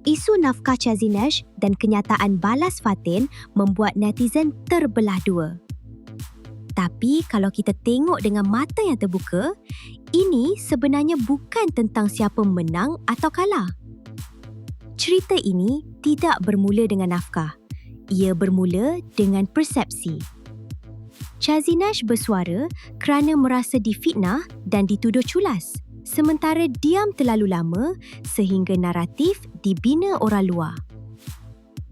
Isu nafkah Chazinesh dan kenyataan balas Fatin membuat netizen terbelah dua. Tapi kalau kita tengok dengan mata yang terbuka, ini sebenarnya bukan tentang siapa menang atau kalah. Cerita ini tidak bermula dengan nafkah. Ia bermula dengan persepsi. Chazinesh bersuara kerana merasa difitnah dan dituduh culas, sementara diam terlalu lama sehingga naratif dibina orang luar.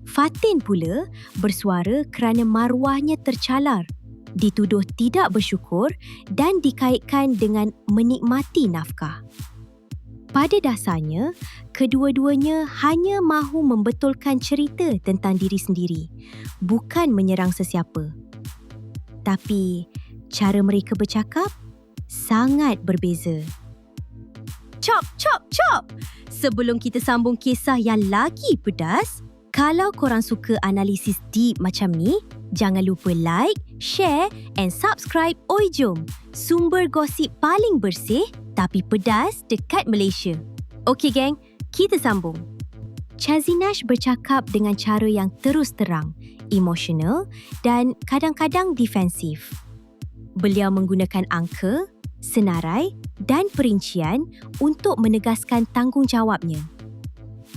Fatin pula bersuara kerana maruahnya tercalar, dituduh tidak bersyukur dan dikaitkan dengan menikmati nafkah. Pada dasarnya, kedua-duanya hanya mahu membetulkan cerita tentang diri sendiri, bukan menyerang sesiapa. Tapi, cara mereka bercakap sangat berbeza. Chop, chop, chop! Sebelum kita sambung kisah yang lagi pedas, kalau korang suka analisis deep macam ni, jangan lupa like, share and subscribe Oi Jom, sumber gosip paling bersih tapi pedas dekat Malaysia. Okey geng, kita sambung. Chazinesh bercakap dengan cara yang terus terang, emosional dan kadang-kadang defensif. Beliau menggunakan angka, senarai dan perincian untuk menegaskan tanggungjawabnya.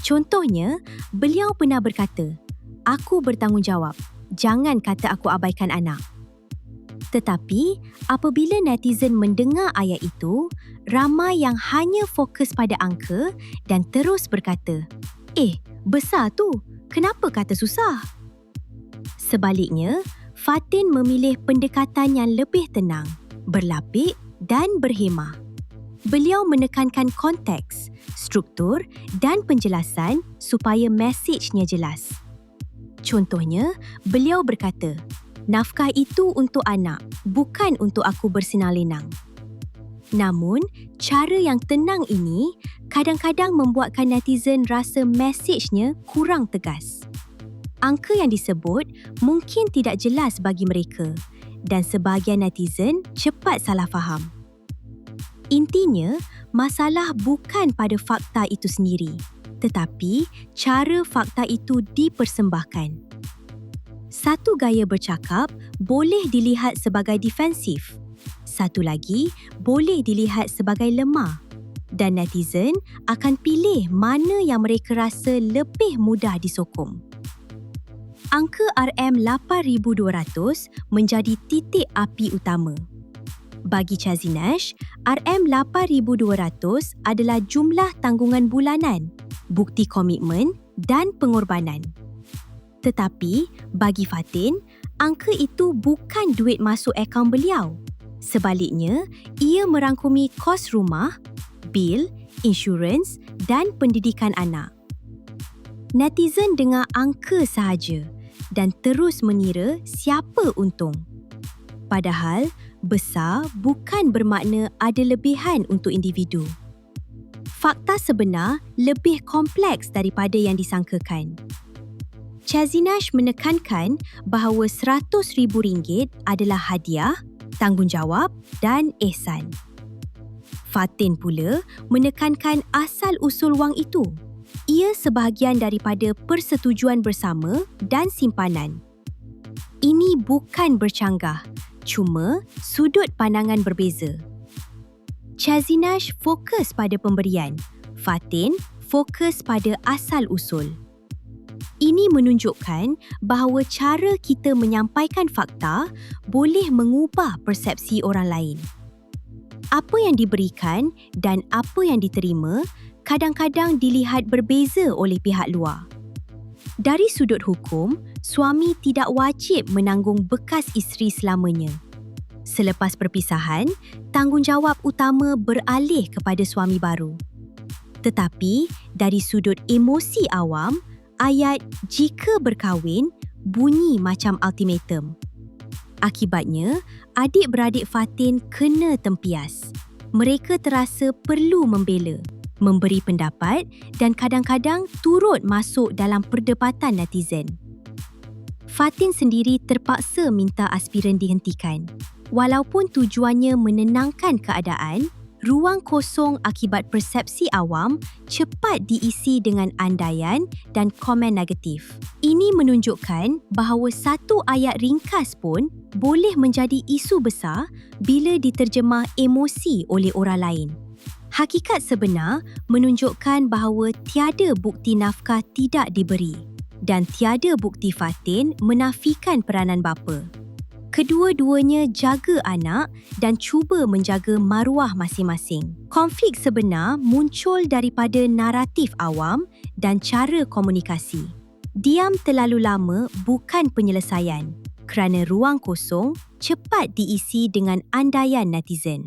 Contohnya, beliau pernah berkata, "Aku bertanggungjawab, jangan kata aku abaikan anak." Tetapi, apabila netizen mendengar ayat itu, ramai yang hanya fokus pada angka dan terus berkata, besar tu, kenapa kata susah?" Sebaliknya, Fatin memilih pendekatan yang lebih tenang, berlapik dan berhemah. Beliau menekankan konteks, struktur dan penjelasan supaya mesejnya jelas. Contohnya, beliau berkata, "Nafkah itu untuk anak, bukan untuk aku bersinar lenang." Namun, cara yang tenang ini kadang-kadang membuatkan netizen rasa mesejnya kurang tegas. Angka yang disebut mungkin tidak jelas bagi mereka dan sebahagian netizen cepat salah faham. Intinya, masalah bukan pada fakta itu sendiri, tetapi cara fakta itu dipersembahkan. Satu gaya bercakap boleh dilihat sebagai defensif, satu lagi boleh dilihat sebagai lemah, dan netizen akan pilih mana yang mereka rasa lebih mudah disokong. Angka RM8,200 menjadi titik api utama. Bagi Chazinesh, RM8,200 adalah jumlah tanggungan bulanan, bukti komitmen dan pengorbanan. Tetapi, bagi Fatin, angka itu bukan duit masuk akaun beliau. Sebaliknya, ia merangkumi kos rumah, bil, insurans dan pendidikan anak. Netizen dengar angka sahaja dan terus mengira siapa untung. Padahal, besar bukan bermakna ada lebihan untuk individu. Fakta sebenar lebih kompleks daripada yang disangkakan. Chazinesh menekankan bahawa RM100,000 adalah hadiah, tanggungjawab dan ihsan. Fatin pula menekankan asal-usul wang itu. Ia sebahagian daripada persetujuan bersama dan simpanan. Ini bukan bercanggah, cuma sudut pandangan berbeza. Chazinesh fokus pada pemberian, Fatin fokus pada asal-usul. Ini menunjukkan bahawa cara kita menyampaikan fakta boleh mengubah persepsi orang lain. Apa yang diberikan dan apa yang diterima kadang-kadang dilihat berbeza oleh pihak luar. Dari sudut hukum, suami tidak wajib menanggung bekas isteri selamanya. Selepas perpisahan, tanggungjawab utama beralih kepada suami baru. Tetapi, dari sudut emosi awam, ayat "jika berkahwin" bunyi macam ultimatum. Akibatnya, adik-beradik Fatin kena tempias. Mereka terasa perlu membela, memberi pendapat dan kadang-kadang turut masuk dalam perdebatan netizen. Fatin sendiri terpaksa minta aspiran dihentikan. Walaupun tujuannya menenangkan keadaan, Ruang kosong akibat persepsi awam cepat diisi dengan andaian dan komen negatif. Ini menunjukkan bahawa satu ayat ringkas pun boleh menjadi isu besar bila diterjemah emosi oleh orang lain. Hakikat sebenar menunjukkan bahawa tiada bukti nafkah tidak diberi dan tiada bukti fatin menafikan peranan bapa. Kedua-duanya jaga anak dan cuba menjaga maruah masing-masing. Konflik sebenar muncul daripada naratif awam dan cara komunikasi. Diam terlalu lama bukan penyelesaian, kerana ruang kosong cepat diisi dengan andaian netizen.